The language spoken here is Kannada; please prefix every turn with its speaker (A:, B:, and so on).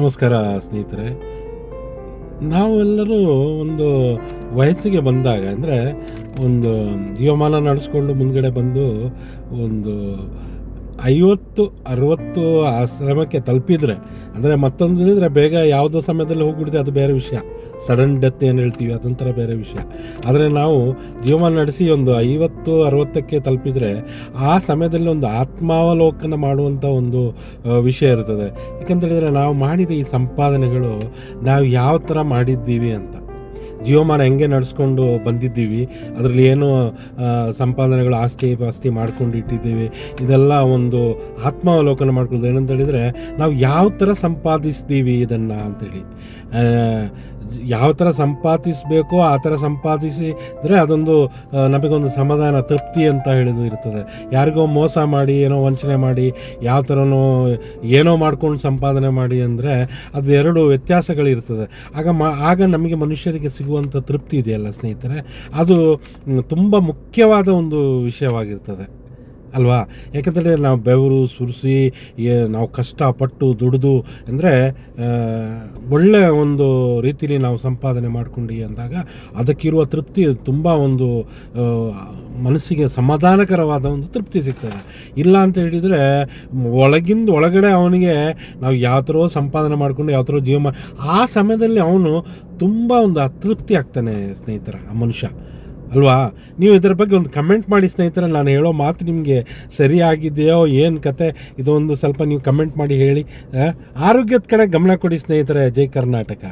A: ನಮಸ್ಕಾರ ಸ್ನೇಹಿತರೆ. ನಾವೆಲ್ಲರೂ ಒಂದು ವಯಸ್ಸಿಗೆ ಬಂದಾಗ, ಅಂದರೆ ಒಂದು ಜೀವಮಾನ ನಡೆಸ್ಕೊಂಡು ಮುಂದ್ಗಡೆ ಬಂದು ಒಂದು 50-60 ಆ ಶ್ರಮಕ್ಕೆ ತಲುಪಿದರೆ, ಅಂದರೆ ಮತ್ತೊಂದು ಹೇಳಿದರೆ ಬೇಗ ಯಾವುದೋ ಸಮಯದಲ್ಲಿ ಹೋಗ್ಬಿಡಿದೆ, ಅದು ಬೇರೆ ವಿಷಯ. ಸಡನ್ ಡೆತ್ ಏನು ಹೇಳ್ತೀವಿ ಅದೊಂಥರ ಬೇರೆ ವಿಷಯ. ಆದರೆ ನಾವು ಜೀವಮಾನ ನಡೆಸಿ ಒಂದು 50-60ಕ್ಕೆ ತಲುಪಿದರೆ ಆ ಸಮಯದಲ್ಲಿ ಒಂದು ಆತ್ಮಾವಲೋಕನ ಮಾಡುವಂಥ ಒಂದು ವಿಷಯ ಇರ್ತದೆ. ಯಾಕಂತೇಳಿದರೆ ನಾವು ಮಾಡಿದ ಈ ಸಂಪಾದನೆಗಳು ನಾವು ಯಾವ ಥರ ಮಾಡಿದ್ದೀವಿ ಅಂತ, ಜೀವಮಾನ ಹೆಂಗೆ ನಡೆಸ್ಕೊಂಡು ಬಂದಿದ್ದೀವಿ, ಅದರಲ್ಲಿ ಏನು ಸಂಪಾದನೆಗಳು ಆಸ್ತಿ ಮಾಡ್ಕೊಂಡು ಇಟ್ಟಿದ್ದೀವಿ, ಇದೆಲ್ಲ ಒಂದು ಆತ್ಮಾವಲೋಕನ ಮಾಡ್ಕೊಳ್ಳೋದು. ಏನಂತೇಳಿದರೆ ನಾವು ಯಾವ ಥರ ಸಂಪಾದಿಸ್ತೀವಿ ಇದನ್ನು ಅಂತೇಳಿ, ಯಾವ ಥರ ಸಂಪಾದಿಸಬೇಕೋ ಆ ಥರ ಸಂಪಾದಿಸಿದರೆ ಅದೊಂದು ನಮಗೊಂದು ಸಮಾಧಾನ, ತೃಪ್ತಿ ಅಂತ ಹೇಳಿದು ಇರ್ತದೆ. ಯಾರಿಗೋ ಮೋಸ ಮಾಡಿ, ಏನೋ ವಂಚನೆ ಮಾಡಿ, ಯಾವ ಥರನೋ ಏನೋ ಮಾಡ್ಕೊಂಡು ಸಂಪಾದನೆ ಮಾಡಿ ಅಂದರೆ ಅದು ಎರಡು ವ್ಯತ್ಯಾಸಗಳಿರ್ತದೆ. ಆಗ ನಮಗೆ ಮನುಷ್ಯರಿಗೆ ಸಿಗುವಂಥ ತೃಪ್ತಿ ಇದೆಯಲ್ಲ ಸ್ನೇಹಿತರೆ, ಅದು ತುಂಬ ಮುಖ್ಯವಾದ ಒಂದು ವಿಷಯವಾಗಿರ್ತದೆ ಅಲ್ವಾ. ಯಾಕಂತೇಳಿದ್ರೆ ನಾವು ಬೆವರು ಸುರಿಸಿ ನಾವು ಕಷ್ಟಪಟ್ಟು ದುಡಿದು ಅಂದರೆ ಒಳ್ಳೆಯ ಒಂದು ರೀತಿಯಲ್ಲಿ ನಾವು ಸಂಪಾದನೆ ಮಾಡ್ಕೊಂಡು ಅಂದಾಗ ಅದಕ್ಕಿರುವ ತೃಪ್ತಿ ತುಂಬ ಒಂದು ಮನಸ್ಸಿಗೆ ಸಮಾಧಾನಕರವಾದ ಒಂದು ತೃಪ್ತಿ ಸಿಗ್ತದೆ. ಇಲ್ಲ ಅಂತ ಹೇಳಿದರೆ ಒಳಗಡೆ ಅವನಿಗೆ ನಾವು ಯಾವ ಥರ ಸಂಪಾದನೆ ಮಾಡಿಕೊಂಡು ಯಾವ ಥರ ಜೀವನ, ಆ ಸಮಯದಲ್ಲಿ ಅವನು ತುಂಬ ಒಂದು ಅತೃಪ್ತಿ ಆಗ್ತಾನೆ ಸ್ನೇಹಿತರ, ಆ ಮನುಷ್ಯ ಅಲ್ವಾ. ನೀವು ಇದರ ಬಗ್ಗೆ ಒಂದು ಕಮೆಂಟ್ ಮಾಡಿ ಸ್ನೇಹಿತರೆ. ನಾನು ಹೇಳೋ ಮಾತು ನಿಮಗೆ ಸರಿಯಾಗಿದೆಯೋ ಏನು ಕತೆ, ಇದೊಂದು ಸ್ವಲ್ಪ ನೀವು ಕಮೆಂಟ್ ಮಾಡಿ ಹೇಳಿ. ಆರೋಗ್ಯದ ಕಡೆ ಗಮನ ಕೊಡಿ ಸ್ನೇಹಿತರೆ. ಜೈ ಕರ್ನಾಟಕ.